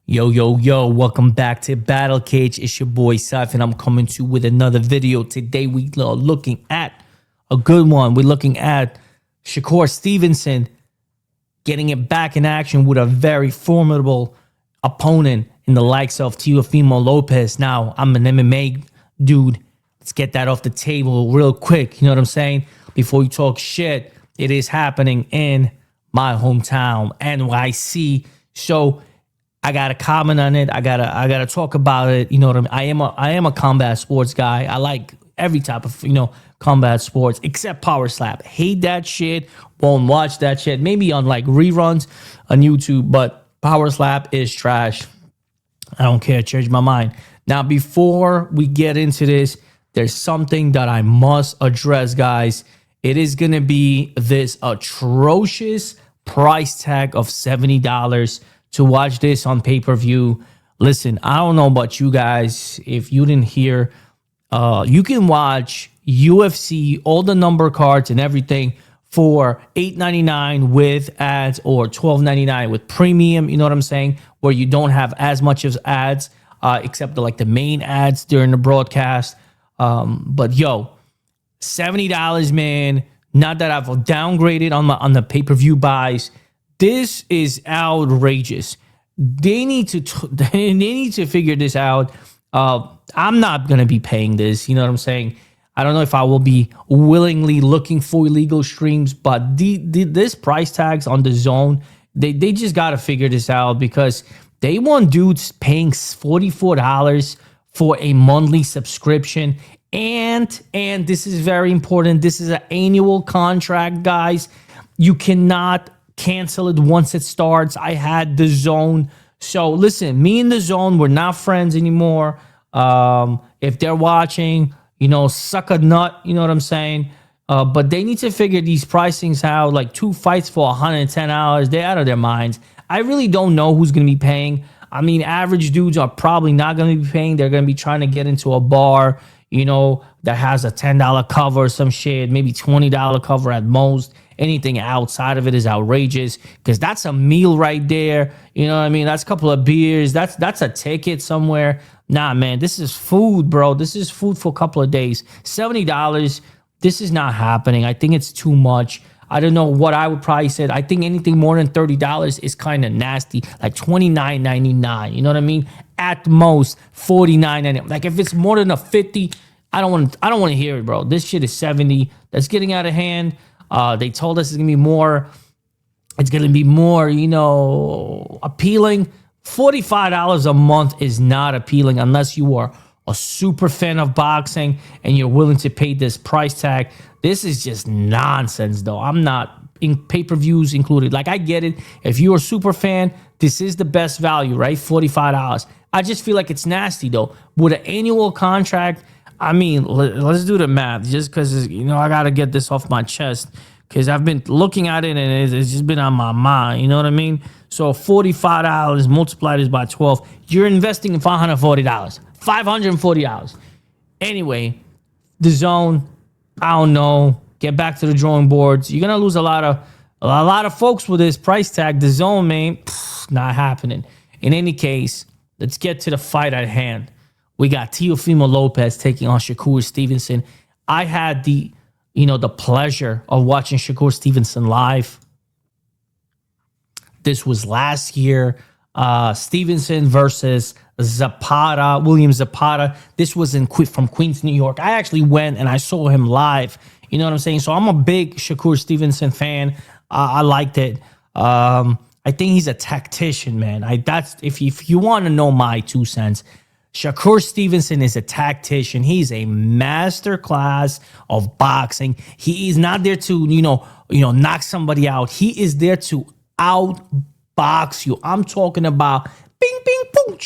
Yo, yo, yo, welcome back to Battle Cage. It's your boy Sif, and I'm coming to you with another video. Today we are looking at a good one. We're looking at Shakur Stevenson getting it back in action with a very formidable opponent in the likes of Teofimo Lopez. Now, I'm an MMA dude. Let's get that off the table real quick. You know what I'm saying? Before you talk shit, it is happening in my hometown, NYC. So I gotta comment on it. I gotta talk about it. You know what I mean? I am a combat sports guy. I like every type of combat sports except power slap. Hate that shit. Won't watch that shit. Maybe on like reruns on YouTube, but power slap is trash. I don't care. Change my mind. Now, before we get into this, there's something that I must address, guys. It is gonna be this atrocious price tag of $70 to watch this on pay-per-view. Listen, I don't know about you guys. If you didn't hear, you can watch UFC, all the number cards and everything for $8.99 with ads or $12.99 with premium. You know what I'm saying? Where you don't have as much as ads, except the main ads during the broadcast. But yo, $70, man. Not that I've downgraded on the pay-per-view buys. This is outrageous. They need to figure this out. I'm not gonna be paying this. You know what I'm saying? I don't know if I will be willingly looking for illegal streams, but this price tags on the zone, they just gotta figure this out, because they want dudes paying $44 for a monthly subscription. And this is very important. This is an annual contract, guys. You cannot cancel it once it starts. I had the zone. So listen, me and the zone, we're not friends anymore. If they're watching, suck a nut, you know what I'm saying? But they need to figure these pricings out. Like 2 fights for $110, they're out of their minds. I really don't know who's going to be paying. I mean, average dudes are probably not going to be paying. They're going to be trying to get into a bar, that has a $10 cover or some shit, maybe $20 cover at most. Anything outside of it is outrageous, because that's a meal right there. You know what I mean? That's a couple of beers. That's a ticket somewhere. Nah, man, this is food, bro. This is food for a couple of days. $70, this is not happening. I think it's too much. I don't know what I would probably say. I think anything more than $30 is kind of nasty, like $29.99. You know what I mean? At most $49.99. Like if it's more than a 50, I don't want to hear it, bro. This shit is 70. That's getting out of hand. They told us it's gonna be more. It's gonna be more, appealing. $45 a month is not appealing unless you are a super fan of boxing and you're willing to pay this price tag. This is just nonsense, though. I'm not in pay-per-views included. Like, I get it. If you're a super fan, this is the best value, right? $45. I just feel like it's nasty, though. With an annual contract, I mean, let's do the math, just because, I got to get this off my chest, because I've been looking at it and it's just been on my mind. You know what I mean? So $45 multiplied is by 12. You're investing in $540. $540. Anyway, the zone, I don't know. Get back to the drawing boards. You're gonna lose a lot of folks with this price tag. The zone, man, not happening. In any case, let's get to the fight at hand. We got Teofimo Lopez taking on Shakur Stevenson. I had the pleasure of watching Shakur Stevenson live. This was last year. Stevenson versus William Zapata. This was from Queens, New York. I actually went and I saw him live. You know what I'm saying? So I'm a big Shakur Stevenson fan. I liked it. I think he's a tactician, man. If you want to know my 2 cents, Shakur Stevenson is a tactician. He's a master class of boxing. He is not there to, knock somebody out. He is there to outbox you. I'm talking about bing, bing, boom,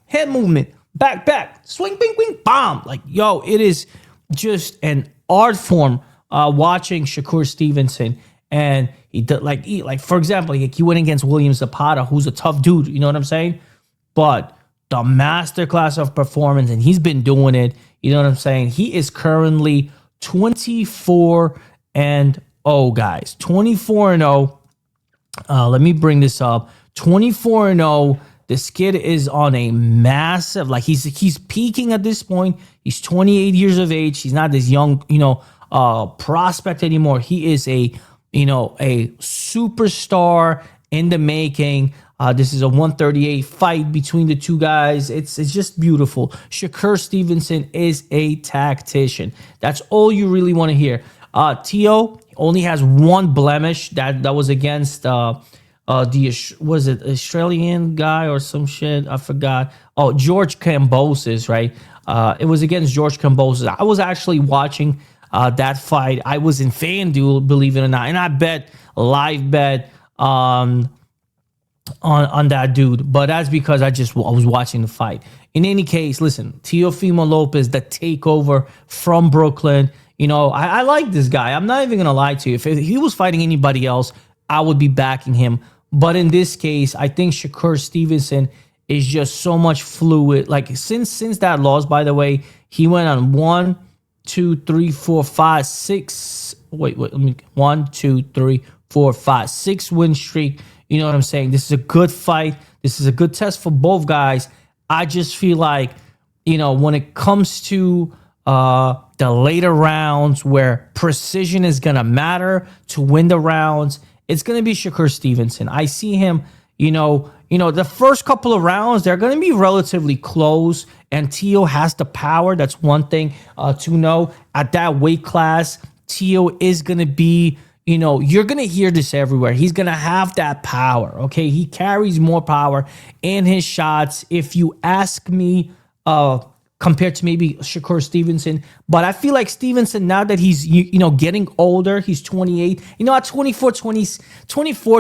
head movement, back, swing, bing, bing, bomb. Like, yo, it is just an art form watching Shakur Stevenson. And he did, like for example, he went against William Zapata, who's a tough dude. You know what I'm saying? But the masterclass of performance, and he's been doing it. You know what I'm saying? He is currently 24-0, guys. 24-0. Let me bring this up. 24-0 This kid is on a massive, like he's peaking at this point. He's 28 years of age. He's not this young, prospect anymore. He is a superstar in the making. This is a 138 fight between the two guys. It's just beautiful. Shakur Stevenson is a tactician. That's all you really want to hear. Teo only has one blemish that was against was it Australian guy or some shit? I forgot. Oh, George Kambosos, right? It was against George Kambosos. I was actually watching that fight. I was in FanDuel, believe it or not, and I bet live bet on that dude, but that's because I was watching the fight. In any case, listen, Teofimo Lopez, the takeover from Brooklyn. I like this guy. I'm not even gonna lie to you. If he was fighting anybody else, I would be backing him. But in this case, I think Shakur Stevenson is just so much fluid. Like since that loss, by the way, he went on 1, 2, 3, 4, 5, 6. Wait, let me 1, 2, 3, 4, 5, 6 win streak. You know what I'm saying? This is a good fight. This is a good test for both guys. I just feel like, when it comes to the later rounds where precision is going to matter to win the rounds, it's going to be Shakur Stevenson. I see him, the first couple of rounds, they're going to be relatively close, and Teo has the power. That's one thing to know. At that weight class, Teo is going to be, you're going to hear this everywhere. He's going to have that power, okay? He carries more power in his shots, if you ask me, compared to maybe Shakur Stevenson. But I feel like Stevenson, now that he's, getting older, he's 28, at 24,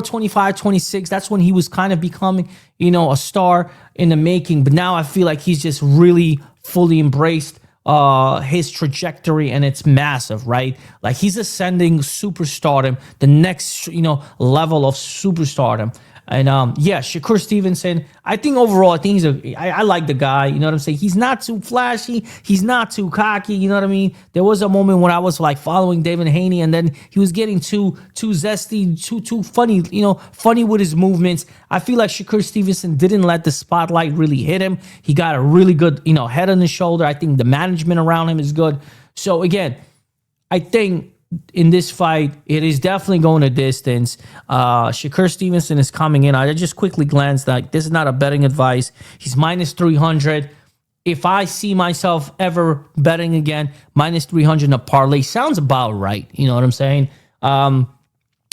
25, 26, that's when he was kind of becoming, a star in the making. But now I feel like he's just really fully embraced his trajectory, and it's massive, right? Like he's ascending superstardom, the next, level of superstardom. And Shakur Stevenson, I think overall, I like the guy, you know what I'm saying? He's not too flashy, he's not too cocky, you know what I mean? There was a moment when I was like following David Haney, and then he was getting too zesty, too funny, funny with his movements. I feel like Shakur Stevenson didn't let the spotlight really hit him. He got a really good, head on his shoulder. I think the management around him is good. So again, I think in this fight, it is definitely going a distance. Shakur Stevenson is coming in. I just quickly glanced, like, this is not a betting advice. He's minus 300. If I see myself ever betting again, minus 300 in a parlay sounds about right. You know what I'm saying? I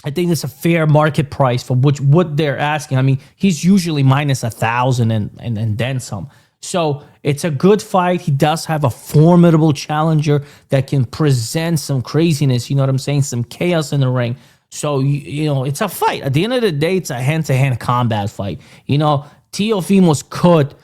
think it's a fair market price for what they're asking. I mean, he's usually minus 1,000 and then some. So it's a good fight. He does have a formidable challenger that can present some craziness, you know what I'm saying? Some chaos in the ring. So, it's a fight. At the end of the day, it's a hand-to-hand combat fight. Teofimo could,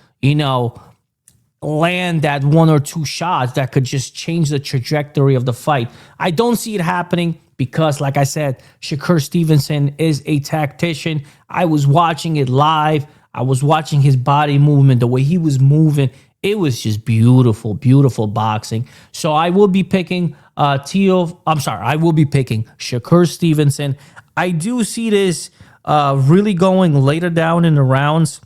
land that one or two shots that could just change the trajectory of the fight. I don't see it happening because, like I said, Shakur Stevenson is a tactician. I was watching it live. I was watching his body movement, the way he was moving. It was just beautiful, beautiful boxing. So I will be picking I will be picking Shakur Stevenson. I do see this really going later down in the rounds.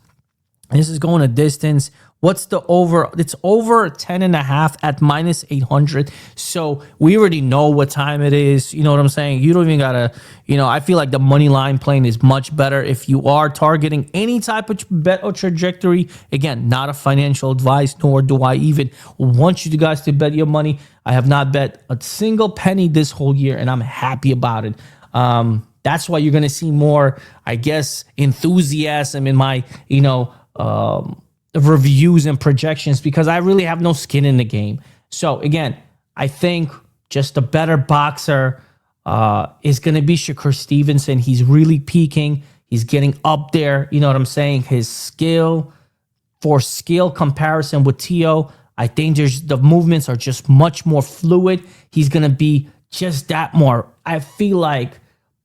This is going a distance. What's the over? It's over 10.5 at minus 800. So we already know what time it is. You know what I'm saying? You don't even gotta, I feel like the money line playing is much better if you are targeting any type of bet or trajectory. Again, not a financial advice, nor do I even want you guys to bet your money. I have not bet a single penny this whole year, and I'm happy about it. That's why you're gonna see more, I guess, enthusiasm in my, reviews and projections, because I really have no skin in the game. So again, I think just a better boxer is going to be Shakur Stevenson. He's really peaking. He's getting up there. You know what I'm saying? His skill comparison with Teo, I think the movements are just much more fluid. He's going to be just that more, I feel like,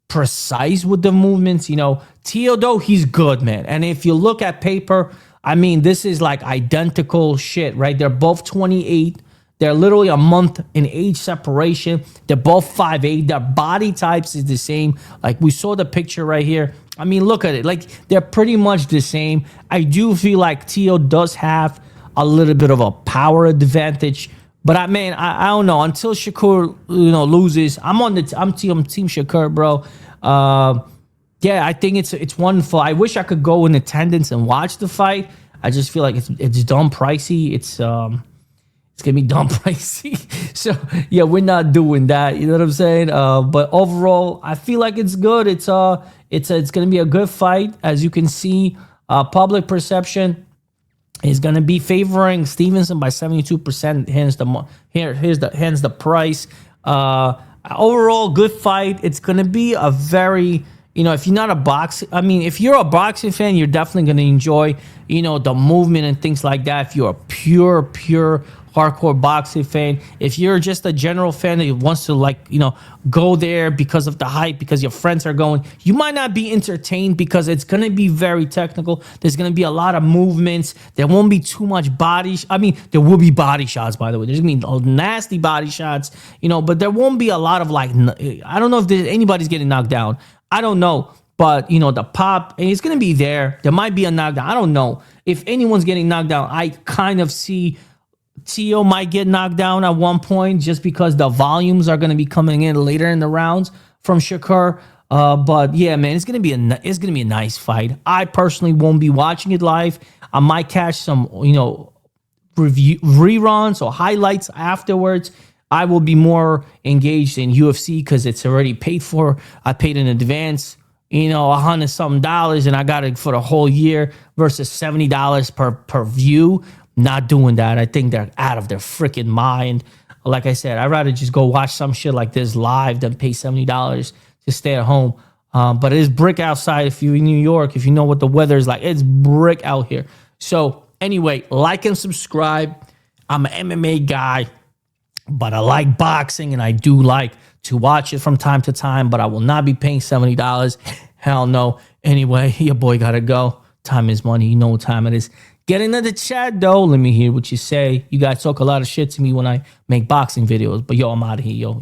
precise with the movements. Teo, though, he's good, man. And if you look at paper, I mean, this is like identical shit, right? They're both 28. They're literally a month in age separation. They're both 5'8". Their body types is the same. Like we saw the picture right here. I mean, look at it. Like they're pretty much the same. I do feel like Teo does have a little bit of a power advantage. But I don't know. Until Shakur, loses, I'm team Shakur, bro. Yeah, I think it's wonderful. I wish I could go in attendance and watch the fight. I just feel like it's dumb pricey. It's gonna be dumb pricey. So yeah, we're not doing that. You know what I'm saying? But overall, I feel like it's good. It's gonna be a good fight. As you can see, public perception is gonna be favoring Stevenson by 72%. Hence the price. Overall, good fight. It's gonna be a very, if you're not a if you're a boxing fan, you're definitely going to enjoy, the movement and things like that. If you're a pure hardcore boxing fan, if you're just a general fan that wants to go there because of the hype, because your friends are going, you might not be entertained because it's going to be very technical. There's going to be a lot of movements. There won't be too much body. There will be body shots, by the way. There's going to be nasty body shots, but there won't be a lot of I don't know if anybody's getting knocked down. I don't know, but the pop, and it's gonna be there. There might be a knockdown. I don't know if anyone's getting knocked down. I kind of see Teo might get knocked down at one point just because the volumes are gonna be coming in later in the rounds from Shakur. But yeah, man, it's gonna be a nice fight. I personally won't be watching it live. I might catch some reruns or highlights afterwards. I will be more engaged in UFC because it's already paid for. I paid in advance, $100 something, and I got it for the whole year versus $70 per view. Not doing that. I think they're out of their freaking mind. Like I said, I'd rather just go watch some shit like this live than pay $70 to stay at home. But it is brick outside. If you're in New York, if you know what the weather is like, it's brick out here. So anyway, like and subscribe. I'm an MMA guy, but I like boxing and I do like to watch it from time to time, but I will not be paying $70. Hell no. Anyway, your boy gotta go. Time is money. You know what time it is. Get into the chat though. Let me hear what you say. You guys talk a lot of shit to me when I make boxing videos, but yo, I'm out of here, yo.